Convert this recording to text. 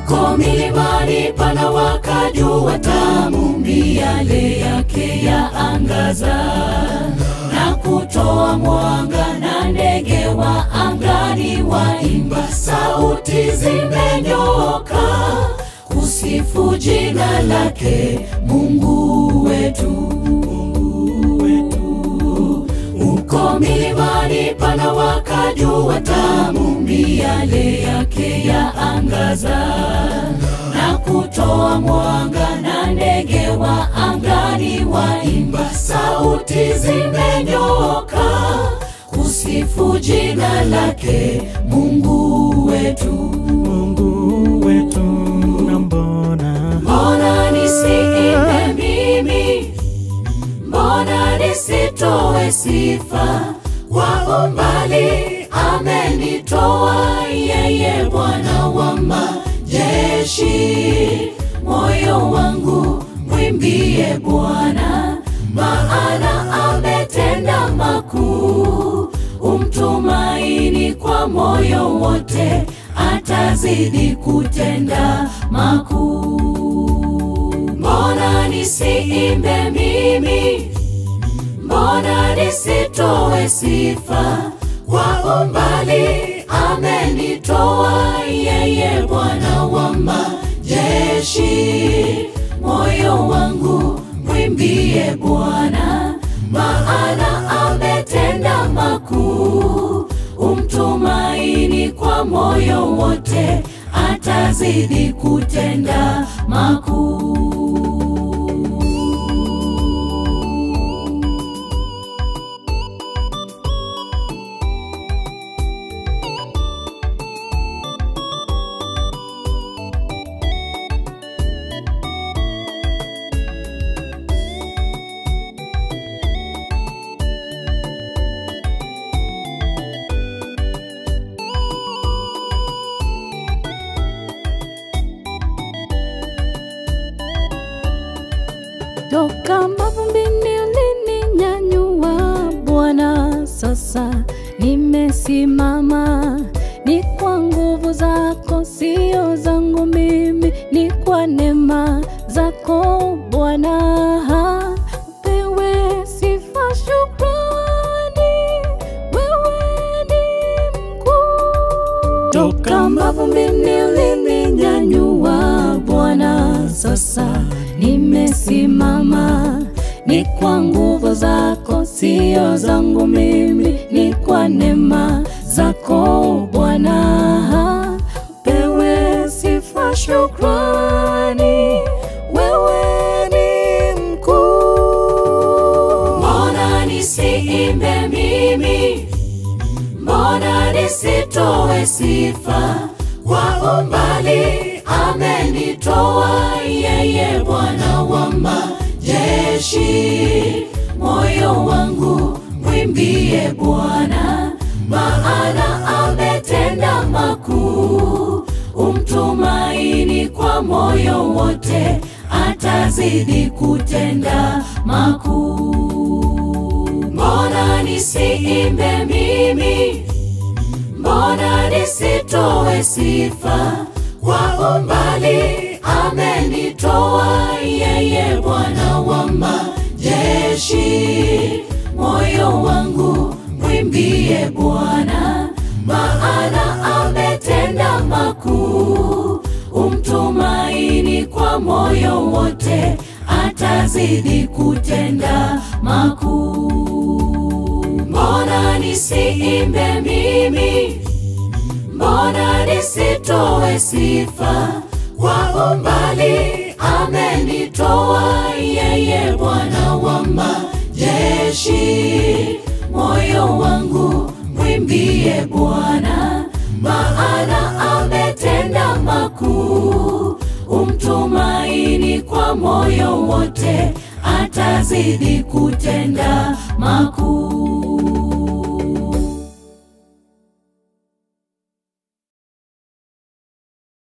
Uko milimani pana waka jua tamu, miale yake ya angaza na kutoa mwanga, na ndege wa angani waimba, sauti zimenyoka kusifu jina lake Mungu wetu. Uko milimani pana waka jua tamu, miale yake ya angaza na kutoa mwanga, na ndege wa angani waimba, sauti zimenyoka kusifu jina lake Mungu wetu. Mungu wetu. Na mbona nisiimbe mimi, mbona nisitoe sifa, kwa umbali amenitoa yeye Bwana wa majeshi. Moyo wangu mwimbie Bwana, maana ametenda makuu. Umtumaini kwa moyo wote, atazidi kutenda makuu. Mbona nisiimbe mimi, mbona nisitoe sifa, kwa umbali amenitoa yeye Bwana wa majeshi. Moyo wangu mwimbie Bwana, maana ametenda makuu. Umtumaini kwa moyo wote, atazidi kutenda makuu. Toka mavumbini ulininyanyua Bwana, sasa nimesimama. Ni kwa nguvu zako, sio zangu mimi, ni kwa neema zako Bwana. Upewe sifa, shukrani, wewe ni mkuu. Toka mavumbini ulininyanyua Bwana, sasa nimesimama. Ni kwa nguvu zako, sio zangu mimi, ni kwa neema zako Bwana. Pewe sifa, shukrani, wewe ni mkuu. Mbona nisiimbe mimi, mbona nisitoe sifa, kwa umbali amenitoa yeye Bwana wa majeshi. Moyo wangu mwimbie Bwana, maana ametenda makuu. Umtumaini kwa moyo wote, atazidi kutenda makuu. Mbona nisiimbe mimi, mbona nisitoe sifa, kwa umbali amenitoa yeye Bwana wa majeshi. Moyo wangu mwimbie Bwana, maana ametenda makuu. Umtumaini kwa moyo wote, atazidi kutenda makuu. Mbona nisiimbe mimi, mbona nisitoe sifa, kwa umbali amenitoa yeye Bwana wa majeshi. Moyo wangu mwimbie Bwana, maana ametenda makuu. Umtumaini kwa moyo wote, atazidi kutenda makuu.